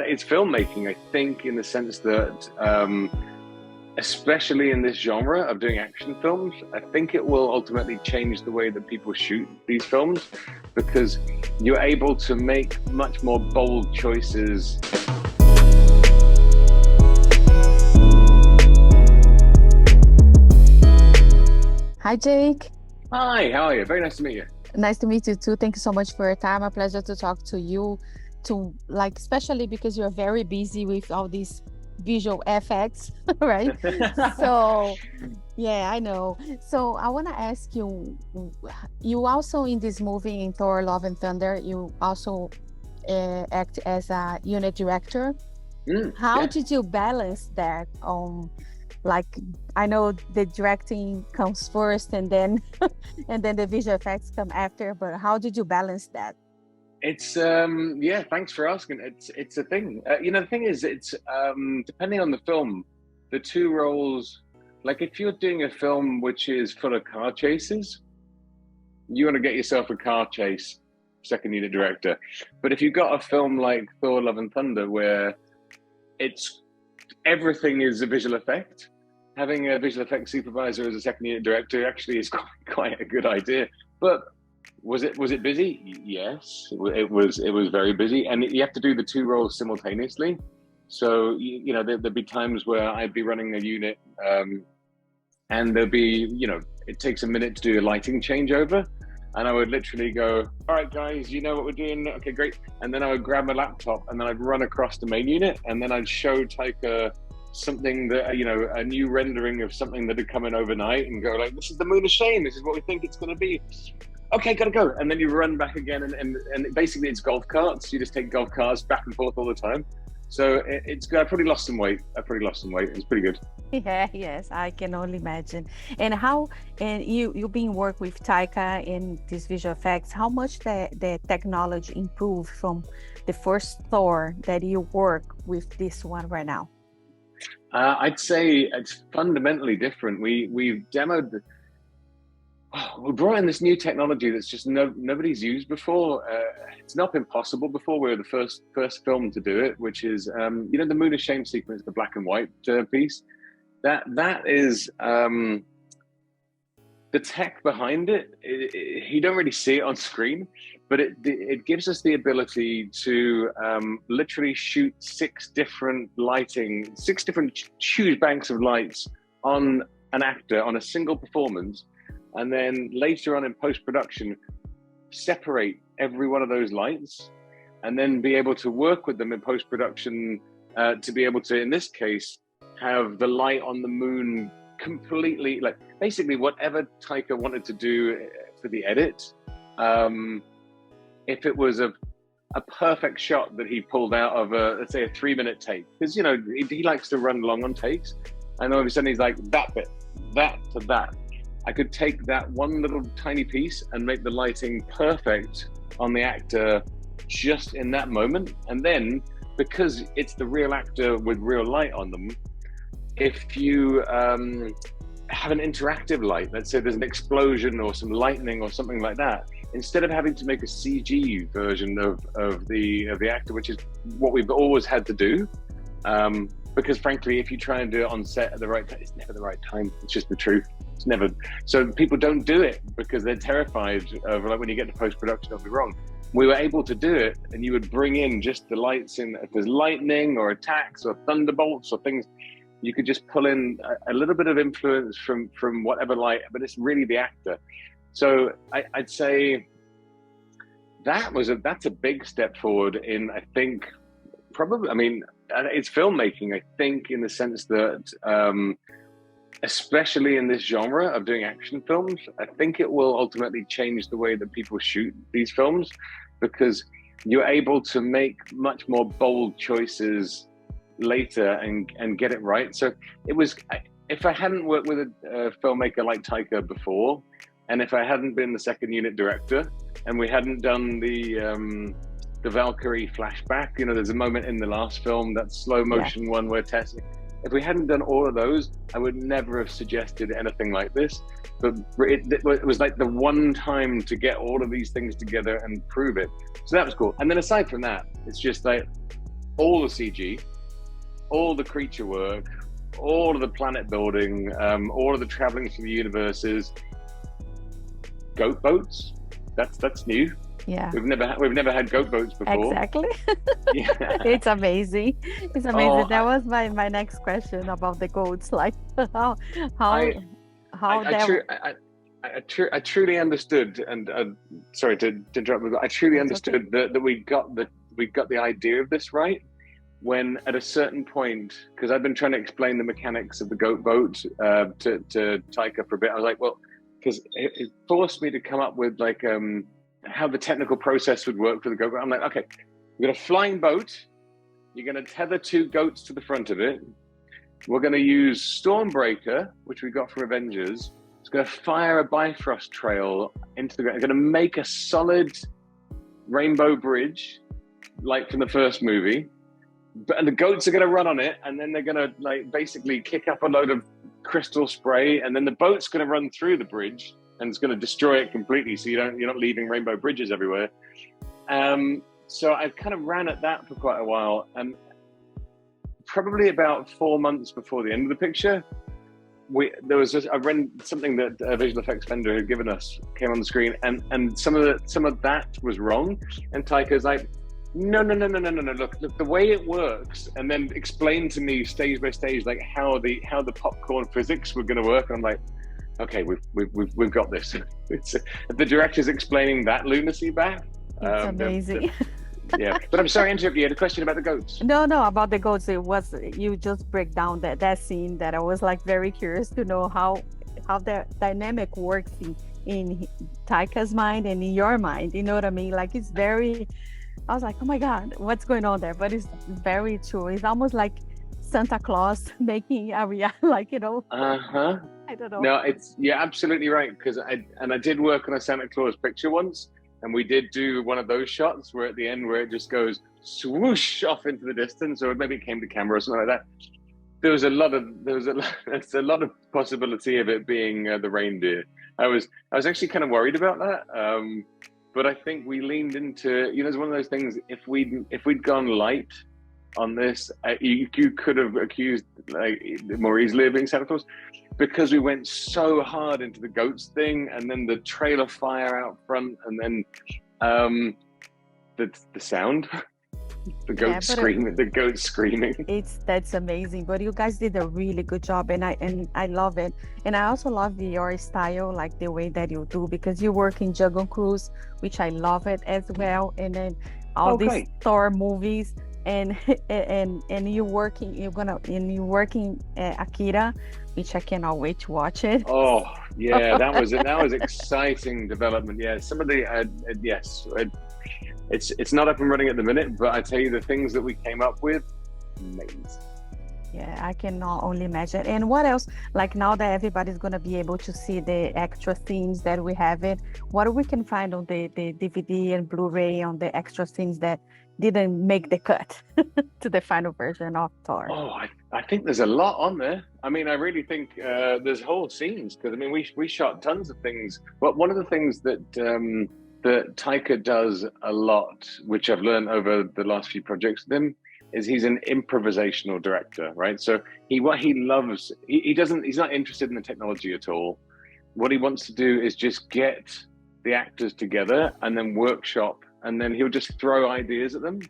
it's filmmaking, I think, in the sense that, especially in this genre of doing action films, I think it will ultimately change the way that people shoot these films, because you're able to make much more bold choices. Hi, Jake. Hi, how are you? Very nice to meet you. Nice to meet you too. Thank you so much for your time. A pleasure to talk to you, especially because you're very busy with all these visual effects, right? So, yeah, I know. So I want to ask you, you also in this movie in Thor: Love and Thunder, you also act as a unit director. How did you balance that? Like, I know the directing comes first and then and then the visual effects come after, but how did you balance that? It's yeah, thanks for asking. It's a thing. The thing is, it's depending on the film, the two roles. Like, if you're doing a film which is full of car chases, you want to get yourself a car chase second unit director. But if you've got a film like Thor: Love and Thunder, where it's everything is a visual effect, having a visual effects supervisor as a second unit director actually is quite a good idea. But was it busy? Yes, it was very busy, and you have to do the two roles simultaneously. So there'd be times where I'd be running a unit, and there'd be it takes a minute to do a lighting changeover, and I would literally go, all right, guys, you know what we're doing? Okay, great. And then I would grab my laptop and then I'd run across the main unit, and then I'd show Taika something that, a new rendering of something that had come in overnight, and go like, this is the Moon of Shame. This is what we think it's going to be. Okay, gotta go. And then you run back again, and basically it's golf carts. You just take golf carts back and forth all the time. So it's good. I probably lost some weight. It's pretty good. Yeah, yes, I can only imagine. And you being work with Taika in these visual effects, how much the technology improved from the first Thor that you work with this one right now? I'd say it's fundamentally different. We've demoed. We brought in this new technology that's just nobody's used before. It's not been possible before. We were the first film to do it, which is the Moon of Shame sequence, the black and white piece. That is the tech behind it. You don't really see it on screen, but it gives us the ability to literally shoot six different huge banks of lights on an actor on a single performance. And then later on in post-production, separate every one of those lights, and then be able to work with them in post-production to be able to, in this case, have the light on the moon completely, like basically whatever Taika wanted to do for the edit. If it was a perfect shot that he pulled out of let's say a 3-minute take, because he likes to run long on takes, and all of a sudden he's like, that bit, that to that. I could take that one little tiny piece and make the lighting perfect on the actor just in that moment. And then, because it's the real actor with real light on them, if you have an interactive light, let's say there's an explosion or some lightning or something like that, instead of having to make a CG version of the actor, which is what we've always had to do, because frankly, if you try and do it on set at the right time, it's never the right time. It's just the truth. It's never. So people don't do it because they're terrified of, like, when you get to post-production, it'll be wrong. We were able to do it, and you would bring in just the lights in. If there's lightning or attacks or thunderbolts or things, you could just pull in a little bit of influence from whatever light, but it's really the actor. So I'd say that's a big step forward in, I think, probably, I mean, it's filmmaking, I think, in the sense that, especially in this genre of doing action films, I think it will ultimately change the way that people shoot these films, because you're able to make much more bold choices later and get it right. So it was, if I hadn't worked with a filmmaker like Taika before, and if I hadn't been the second unit director, and we hadn't done the Valkyrie flashback, there's a moment in the last film, that slow motion one where Tessa, if we hadn't done all of those, I would never have suggested anything like this. But it was like the one time to get all of these things together and prove it. So that was cool. And then aside from that, it's just like, all the CG, all the creature work, all of the planet building, all of the traveling through the universes. Goat boats, that's new. Yeah, We've never had goat boats before. exactly. Yeah. It's amazing. It's amazing. Oh, That was my next question about the goats. Like how I, that. I truly understood, and sorry to interrupt, but I truly That's okay. understood that we got the idea of this right when at a certain point, because I've been trying to explain the mechanics of the goat boat to Taika for a bit. I was like, well, because it forced me to come up with like how the technical process would work for the goat boat. I'm like, okay, we've got a flying boat. You're going to tether 2 goats to the front of it. We're going to use Stormbreaker, which we got from Avengers. It's going to fire a Bifrost trail into the ground. It's going to make a solid rainbow bridge, like from the first movie. And the goats are going to run on it, and then they're going to like basically kick up a load of crystal spray, and then the boat's going to run through the bridge, and it's going to destroy it completely. So you're not leaving rainbow bridges everywhere. So I kind of ran at that for quite a while, and probably about 4 months before the end of the picture, I read something that a visual effects vendor had given us came on the screen, and some of that was wrong, and Taika's like, no, look, the way it works, and then explain to me stage by stage like how the popcorn physics were going to work, and I'm like, okay, we've got this. It's the director's explaining that lunacy back. It's amazing. Yeah, but I'm sorry to interrupt you. You had a question about the goats. No, about the goats. It was, you just break down that scene that I was like very curious to know how the dynamic works in Taika's mind and in your mind. You know what I mean? Like it's very. I was like, oh my God, what's going on there? But it's very true. It's almost like Santa Claus making a like, you know. Uh-huh. I don't know. No, you're absolutely right, because I did work on a Santa Claus picture once, and we did do one of those shots where at the end where it just goes swoosh off into the distance, or maybe it came to camera or something like that. There's a lot of possibility of it being the reindeer. I was actually kind of worried about that. But I think we leaned into, it's one of those things, if we'd gone light on this, you could have accused like more easily of being Santa Claus, because we went so hard into the goats thing, and then the trailer fire out front, and then the sound, the goats screaming. That's amazing. But you guys did a really good job, and I love it. And I also love your style, like the way that you do, because you work in Jungle Cruise, which I love it as well. And then all these Thor movies, and you're working Akira, which I cannot wait to watch it. Oh yeah, that was exciting development. Yeah, some of the it's not up and running at the minute, but I tell you, the things that we came up with, amazing. Yeah, I can not only imagine. And what else? Like now that everybody's gonna be able to see the extra scenes that we have it, what we can find on the DVD and Blu-ray on the extra scenes that didn't make the cut to the final version of Thor? Oh, I think there's a lot on there. I mean, I really think there's whole scenes, because I mean, we shot tons of things. Well, one of the things that Taika does a lot, which I've learned over the last few projects with him, is he's an improvisational director, right? So he's not interested in the technology at all. What he wants to do is just get the actors together and then workshop, and then he'll just throw ideas at them.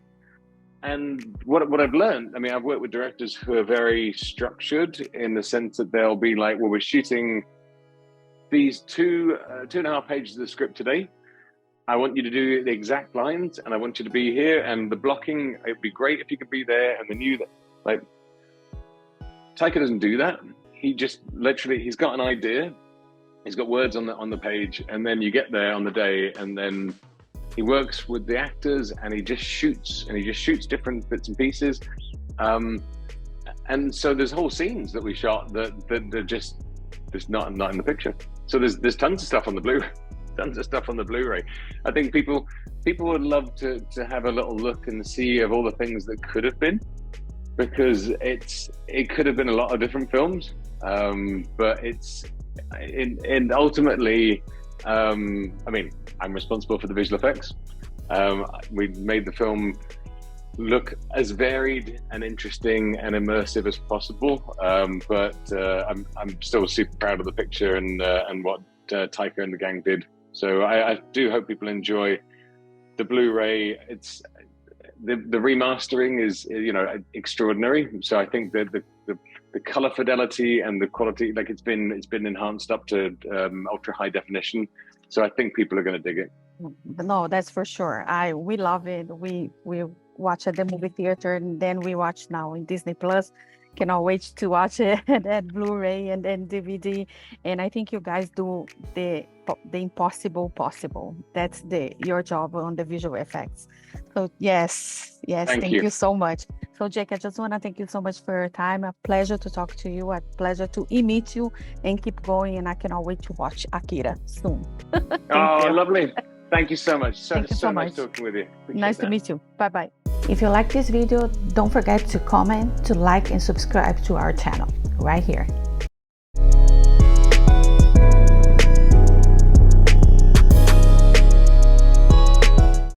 And what I've learned, I mean, I've worked with directors who are very structured in the sense that they'll be like, well, we're shooting these two and a half pages of the script today. I want you to do the exact lines, and I want you to be here, and the blocking, it'd be great if you could be there. And then Taika doesn't do that. He just literally, he's got an idea, he's got words on the page, and then you get there on the day, and then he works with the actors, and he just shoots different bits and pieces. And so there's whole scenes that we shot that are just not in the picture. So there's tons of stuff on the Blu-ray. I think people would love to have a little look and see of all the things that could have been, because it could have been a lot of different films, but ultimately, I mean, I'm responsible for the visual effects. We made the film look as varied and interesting and immersive as possible. But I'm still super proud of the picture and what Taika and the gang did. So I do hope people enjoy the Blu-ray. It's the remastering is extraordinary. So I think that the color fidelity and the quality, like it's been enhanced up to ultra high definition. So I think people are going to dig it. No, that's for sure. We love it. We watch at the movie theater, and then we watch now in Disney Plus. Cannot wait to watch it at Blu-ray and then DVD. And I think you guys do the impossible possible. That's your job on the visual effects. So yes, thank you so much. So Jake, I just want to thank you so much for your time. A pleasure to talk to you. A pleasure to meet you and keep going. And I cannot wait to watch Akira soon. Oh, lovely. Thank you so much. Thank you so nice much. talking with you. Nice to meet you. Bye-bye. If you like this video, don't forget to comment, to like, and subscribe to our channel right here.